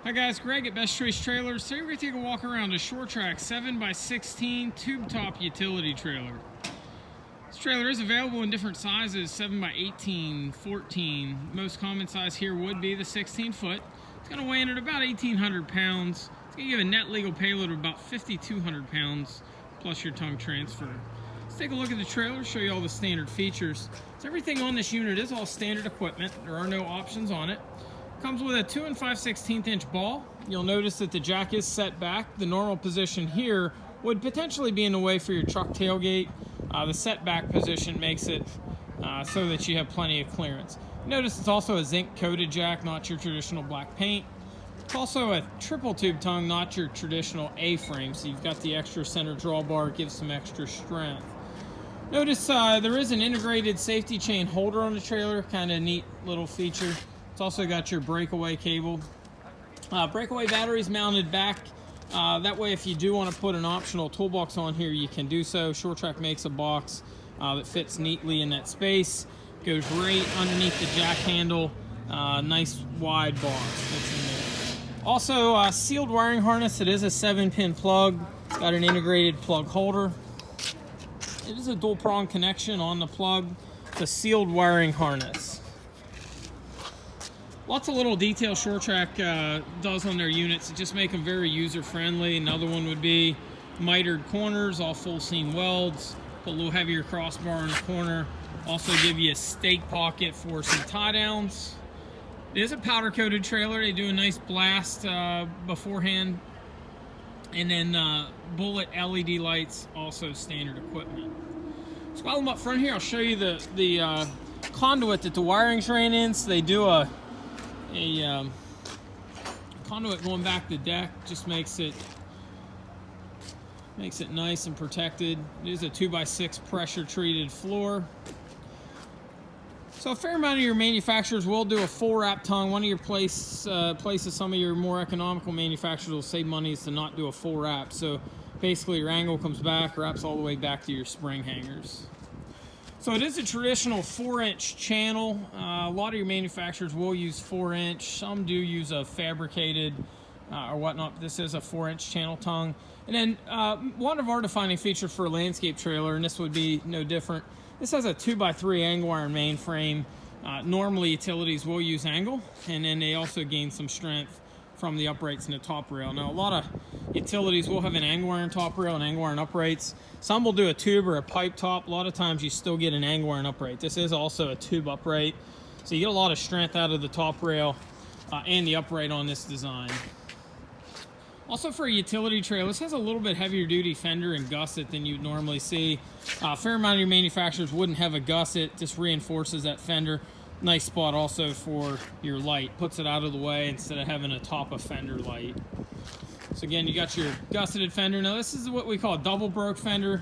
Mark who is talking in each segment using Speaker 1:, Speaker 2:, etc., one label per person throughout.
Speaker 1: Hi guys, Greg at Best Choice Trailers. Today we're going to take a walk around a Trac 7x16 tube top utility trailer. This trailer is available in different sizes, 7x18, 14. Most common size here would be the 16 foot. It's going to weigh in at about 1,800 pounds. It's going to give a net legal payload of about 5,200 pounds plus your tongue transfer. Let's take a look at the trailer, show you all the standard features. So everything on this unit is all standard equipment. There are no options on it. Comes with a 2 5/16 inch ball. You'll notice that the jack is set back. The normal position here would potentially be in the way for your truck tailgate. The setback position makes it so that you have plenty of clearance. Notice it's also a zinc coated jack, not your traditional black paint. It's also a triple tube tongue, not your traditional A-frame. So you've got the extra center drawbar, it gives some extra strength. Notice there is an integrated safety chain holder on the trailer, kind of neat little feature. It's also got your breakaway cable. Breakaway batteries mounted back. That way if you do want to put an optional toolbox on here, you can do so. Trac makes a box that fits neatly in that space. Goes right underneath the jack handle. Nice wide box that's in there. Also sealed wiring harness. It is a 7-pin plug. It's got an integrated plug holder. It is a dual prong connection on the plug. It's a sealed wiring harness. Lots of little detail Trac does on their units to just make them very user-friendly. Another one would be mitered corners, all full seam welds, put a little heavier crossbar in the corner. Also give you a stake pocket for some tie downs. It is a powder-coated trailer. They do a nice blast beforehand. And then bullet LED lights, also standard equipment. So while I'm up front here, I'll show you the conduit that the wiring's ran in. So they do a conduit going back the deck, just makes it nice and protected. It is a 2x6 pressure treated floor. So a fair amount of your manufacturers will do a full wrap tongue. One of your places, some of your more economical manufacturers will save money is to not do a full wrap. So basically your angle comes back, wraps all the way back to your spring hangers. So it is a traditional 4-inch channel. A lot of your manufacturers will use 4-inch. Some do use a fabricated or whatnot. This is a 4-inch channel tongue. And then one of our defining features for a landscape trailer, and this would be no different, this has a 2x3 angle iron mainframe. Normally utilities will use angle, and then they also gain some strength from the uprights and the top rail. Now a lot of utilities will have an angle iron top rail and angle iron uprights. Some will do a tube or a pipe top. A lot of times you still get an angle iron upright. This is also a tube upright, so you get a lot of strength out of the top rail and the upright on this design. Also for a utility trailer, this has a little bit heavier duty fender and gusset than you'd normally see. A fair amount of your manufacturers wouldn't have a gusset, just reinforces that fender. Nice spot also for your light, puts it out of the way instead of having a top of fender light. So again, you got your gusseted fender. Now this is what we call a double broke fender.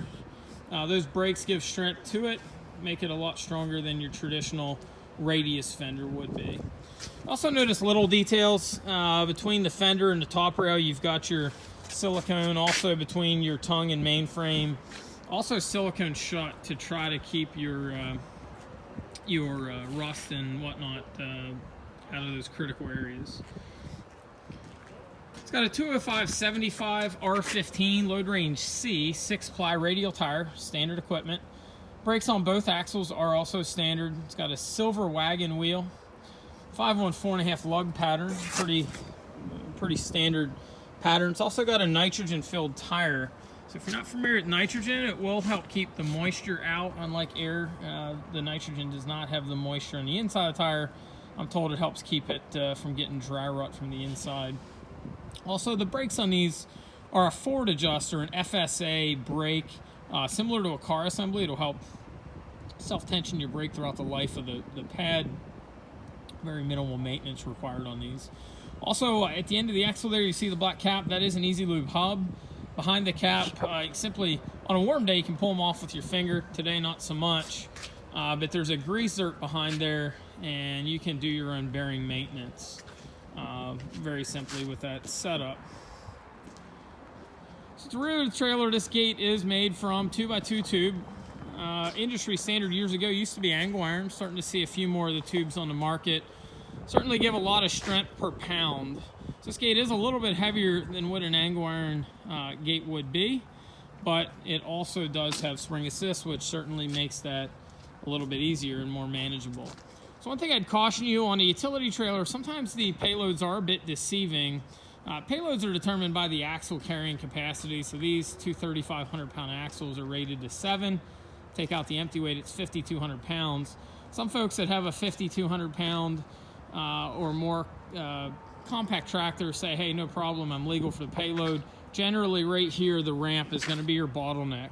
Speaker 1: Those brakes give strength to it, make it a lot stronger than your traditional radius fender would be. Also notice little details between the fender and the top rail. You've got your silicone also between your tongue and mainframe. Also silicone shut to try to keep your rust and whatnot out of those critical areas. It's got a 205/75 R15 load range C 6-ply radial tire, standard equipment. Brakes on both axles are also standard. It's got a silver wagon wheel, 514.5 lug pattern, pretty standard pattern. It's also got a nitrogen filled tire. So if you're not familiar with nitrogen, it will help keep the moisture out. Unlike air, the nitrogen does not have the moisture on the inside of the tire. I'm told it helps keep it from getting dry rot from the inside. Also, the brakes on these are a forward adjuster, an FSA brake. Similar to a car assembly, it'll help self-tension your brake throughout the life of the pad. Very minimal maintenance required on these. Also, at the end of the axle there, you see the black cap. That is an Easy Lube hub. Behind the cap, simply on a warm day you can pull them off with your finger. Today not so much, but there's a grease zerk behind there and you can do your own bearing maintenance very simply with that setup. So the rear of the trailer, this gate is made from 2x2 tube. Industry standard years ago used to be angle iron. Starting to see a few more of the tubes on the market. Certainly give a lot of strength per pound. So this gate is a little bit heavier than what an angle iron gate would be, but it also does have spring assist, which certainly makes that a little bit easier and more manageable. So one thing I'd caution you on a utility trailer, sometimes the payloads are a bit deceiving. Payloads are determined by the axle carrying capacity. So these two 3,500-pound axles are rated to 7. Take out the empty weight, it's 5,200 pounds. Some folks that have a 5,200-pound or more compact tractor say, hey, no problem, I'm legal for the payload. Generally, right here, the ramp is going to be your bottleneck.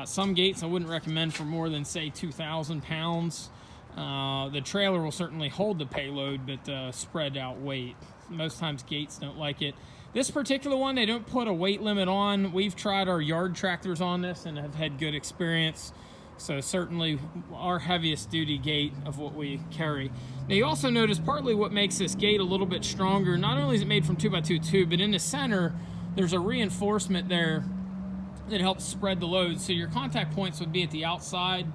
Speaker 1: Some gates I wouldn't recommend for more than, say, 2,000 pounds. The trailer will certainly hold the payload, but spread out weight. Most times gates don't like it. This particular one, they don't put a weight limit on. We've tried our yard tractors on this and have had good experience. So certainly our heaviest duty gate of what we carry. Now you also notice partly what makes this gate a little bit stronger, not only is it made from 2x2 tube, but in the center, there's a reinforcement there that helps spread the load. So your contact points would be at the outside,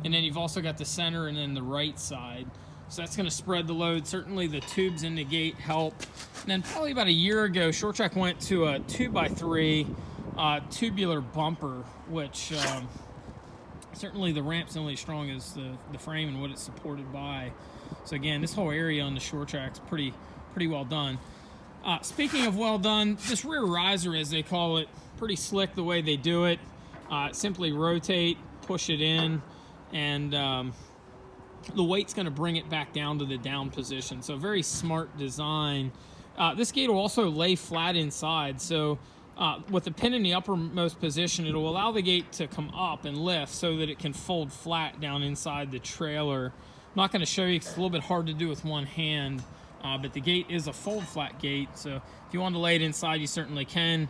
Speaker 1: and then you've also got the center and then the right side. So that's going to spread the load. Certainly the tubes in the gate help. And then probably about a year ago, Short Trac went to a 2x3 tubular bumper, which certainly the ramp's only as strong as the frame and what it's supported by. So again, this whole area on the Short Trac's pretty well done. Speaking of well done, this rear riser, as they call it, pretty slick the way they do it. Simply rotate, push it in, and the weight's going to bring it back down to the down position. So very smart design. This gate will also lay flat inside. So with the pin in the uppermost position, it'll allow the gate to come up and lift so that it can fold flat down inside the trailer. I'm not going to show you because it's a little bit hard to do with one hand, but the gate is a fold flat gate. So if you want to lay it inside, you certainly can.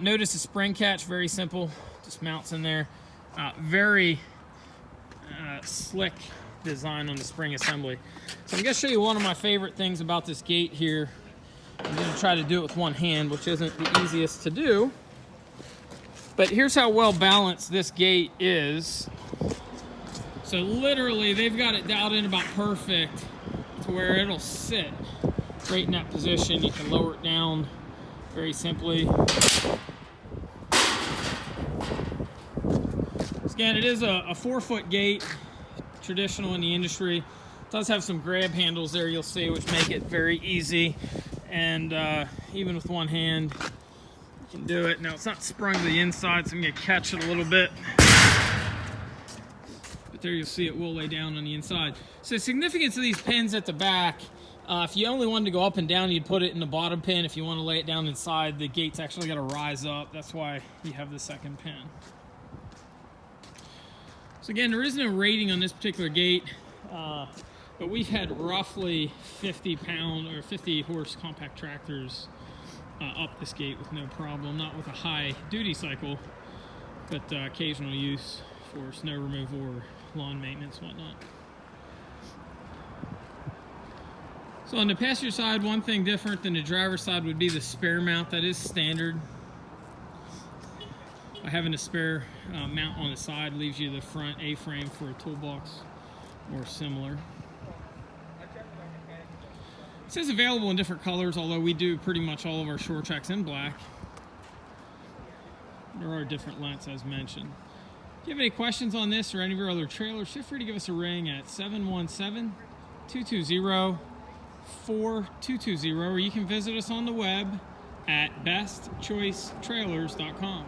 Speaker 1: Notice the spring catch, very simple, just mounts in there. Very slick design on the spring assembly. So I'm going to show you one of my favorite things about this gate here. I'm going to try to do it with one hand, which isn't the easiest to do. But here's how well balanced this gate is. So literally, they've got it dialed in about perfect to where it'll sit right in that position. You can lower it down very simply. Again, it is a 4-foot gate, traditional in the industry. It does have some grab handles there, you'll see, which make it very easy. And even with one hand, you can do it. Now, it's not sprung to the inside, so I'm going to catch it a little bit. But there you'll see it will lay down on the inside. So the significance of these pins at the back, if you only wanted to go up and down, you'd put it in the bottom pin. If you want to lay it down inside, the gate's actually got to rise up. That's why you have the second pin. So again, there is no rating on this particular gate, but we've had roughly 50-pound or 50-horse compact tractors up this gate with no problem. Not with a high duty cycle, but occasional use for snow removal or lawn maintenance, whatnot. So on the passenger side, one thing different than the driver's side would be the spare mount. That is standard. By having a spare mount on the side leaves you the front A-frame for a toolbox or similar. It says available in different colors, although we do pretty much all of our Short Tracs in black. There are different lengths as mentioned. If you have any questions on this or any of your other trailers, feel free to give us a ring at 717-220-4220, or you can visit us on the web at bestchoicetrailers.com.